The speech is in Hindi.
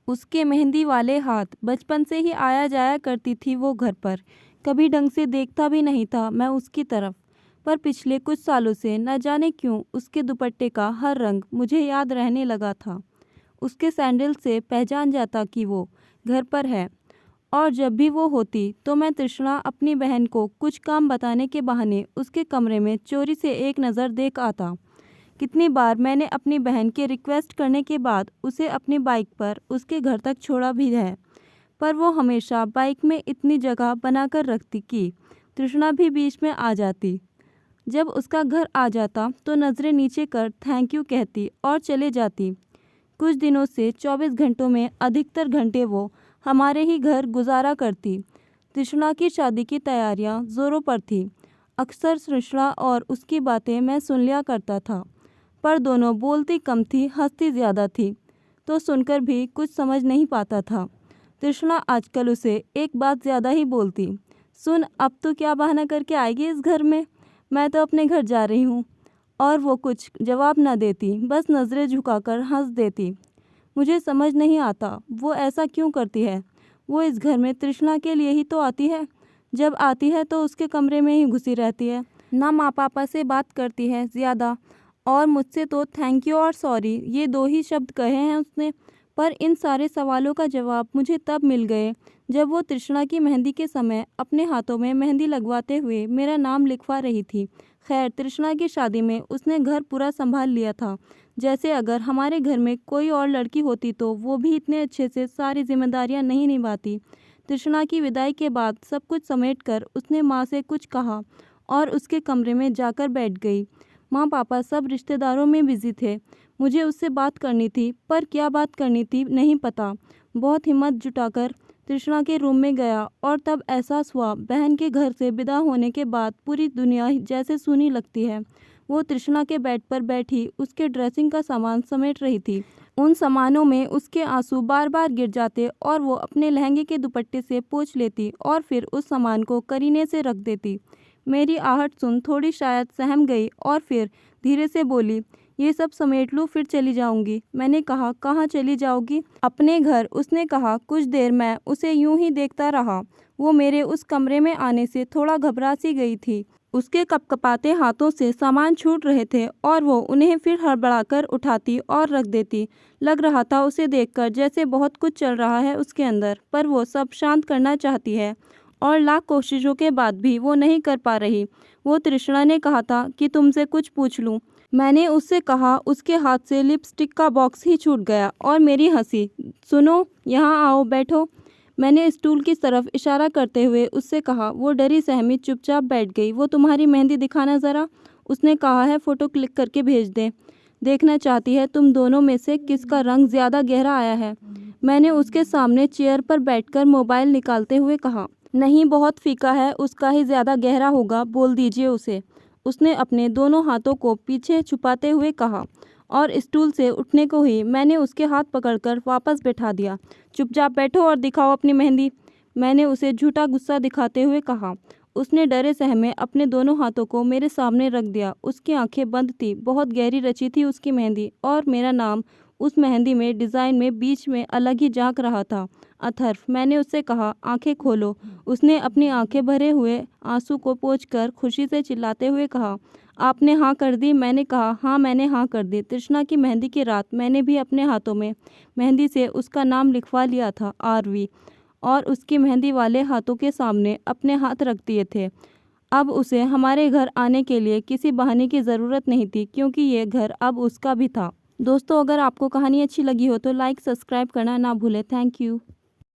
उसके मेहंदी वाले हाथ बचपन से ही आया जाया करती थी वो घर पर। कभी ढंग से देखता भी नहीं था मैं उसकी तरफ। पर पिछले कुछ सालों से न जाने क्यों उसके दुपट्टे का हर रंग मुझे याद रहने लगा था। उसके सैंडल से पहचान जाता कि वो घर पर है। और जब भी वो होती तो मैं तृष्णा अपनी बहन को कुछ काम बताने के बहाने उसके कमरे में चोरी से एक नज़र देख आता। कितनी बार मैंने अपनी बहन के रिक्वेस्ट करने के बाद उसे अपनी बाइक पर उसके घर तक छोड़ा भी है, पर वो हमेशा बाइक में इतनी जगह बनाकर रखती कि तृष्णा भी बीच में आ जाती। जब उसका घर आ जाता तो नज़रें नीचे कर थैंक यू कहती और चले जाती। कुछ दिनों से 24 घंटों में अधिकतर घंटे वो हमारे ही घर गुजारा करती। तृष्णा की शादी की तैयारियां ज़ोरों पर थी। अक्सर तृष्णा और उसकी बातें मैं सुन लिया करता था, पर दोनों बोलती कम थी, हंसती ज़्यादा थी, तो सुनकर भी कुछ समझ नहीं पाता था। तृष्णा आजकल उसे एक बात ज़्यादा ही बोलती, सुन अब तो क्या बहाना करके आएगी इस घर में, मैं तो अपने घर जा रही हूँ। और वो कुछ जवाब न देती, बस नज़रें झुकाकर हंस देती। मुझे समझ नहीं आता वो ऐसा क्यों करती है। वो इस घर में तृष्णा के लिए ही तो आती है। जब आती है तो उसके कमरे में ही घुसी रहती है, ना माँ पापा से बात करती है ज़्यादा, और मुझसे तो थैंक यू और सॉरी ये दो ही शब्द कहे हैं उसने। पर इन सारे सवालों का जवाब मुझे तब मिल गए जब वो तृष्णा की मेहंदी के समय अपने हाथों में मेहंदी लगवाते हुए मेरा नाम लिखवा रही थी। खैर, तृष्णा की शादी में उसने घर पूरा संभाल लिया था। जैसे अगर हमारे घर में कोई और लड़की होती तो वो भी इतने अच्छे से सारी जिम्मेदारियां नहीं निभाती। तृष्णा की विदाई के बाद सब कुछ समेटकर उसने माँ से कुछ कहा और उसके कमरे में जाकर बैठ गई। माँ पापा सब रिश्तेदारों में बिजी थे। मुझे उससे बात करनी थी, पर क्या बात करनी थी नहीं पता। बहुत हिम्मत जुटाकर तृष्णा के रूम में गया और तब एहसास हुआ बहन के घर से विदा होने के बाद पूरी दुनिया जैसे सूनी लगती है। वो तृष्णा के बेड पर बैठी उसके ड्रेसिंग का सामान समेट रही थी। उन सामानों में उसके आंसू बार बार गिर जाते और वो अपने लहंगे के दुपट्टे से पोंछ लेती और फिर उस सामान को करीने से रख देती। मेरी आहट सुन थोड़ी शायद सहम गई और फिर धीरे से बोली, ये सब समेट लूँ फिर चली जाऊंगी। मैंने कहा, कहाँ चली जाओगी? अपने घर। उसने कहा। कुछ देर मैं उसे यूं ही देखता रहा। वो मेरे उस कमरे में आने से थोड़ा घबरा सी गई थी। उसके कपकपाते हाथों से सामान छूट रहे थे और वो उन्हें फिर हड़बड़ाकर उठाती और रख देती। लग रहा था उसे देखकर जैसे बहुत कुछ चल रहा है उसके अंदर, पर वो सब शांत करना चाहती है और लाख कोशिशों के बाद भी वो नहीं कर पा रही। वो तृष्णा ने कहा था कि तुमसे कुछ पूछ लूं। मैंने उससे कहा। उसके हाथ से लिपस्टिक का बॉक्स ही छूट गया और मेरी हंसी। सुनो, यहाँ आओ, बैठो। मैंने स्टूल की तरफ इशारा करते हुए उससे कहा। वो डरी सहमी चुपचाप बैठ गई। वो तुम्हारी मेहंदी दिखाना ज़रा। उसने कहा है फ़ोटो क्लिक करके भेज दें। देखना चाहती है तुम दोनों में से किसका रंग ज़्यादा गहरा आया है। मैंने उसके सामने चेयर पर बैठकर मोबाइल निकालते हुए कहा। नहीं, बहुत फीका है, उसका ही ज़्यादा गहरा होगा, बोल दीजिए उसे। उसने अपने दोनों हाथों को पीछे छुपाते हुए कहा और स्टूल से उठने को ही मैंने उसके हाथ पकड़कर वापस बैठा दिया। चुपचाप बैठो और दिखाओ अपनी मेहंदी। मैंने उसे झूठा गुस्सा दिखाते हुए कहा। उसने डरे सहमे अपने दोनों हाथों को मेरे सामने रख दिया। उसकी आंखें बंद थी। बहुत गहरी रची थी उसकी मेहंदी और मेरा नाम उस मेहंदी में डिज़ाइन में बीच में अलग ही झांक रहा था, अथर्व। मैंने उससे कहा, आंखें खोलो। उसने अपनी आंखें भरे हुए आंसू को पोंछकर खुशी से चिल्लाते हुए कहा, आपने हाँ कर दी? मैंने कहा, हाँ मैंने हाँ कर दी। तृष्णा की मेहंदी की रात मैंने भी अपने हाथों में मेहंदी से उसका नाम लिखवा लिया था, आरवी, और उसकी मेहंदी वाले हाथों के सामने अपने हाथ रख दिए थे। अब उसे हमारे घर आने के लिए किसी बहाने की ज़रूरत नहीं थी, क्योंकि ये घर अब उसका भी था। दोस्तों, अगर आपको कहानी अच्छी लगी हो तो लाइक सब्सक्राइब करना ना भूलें। Thank you.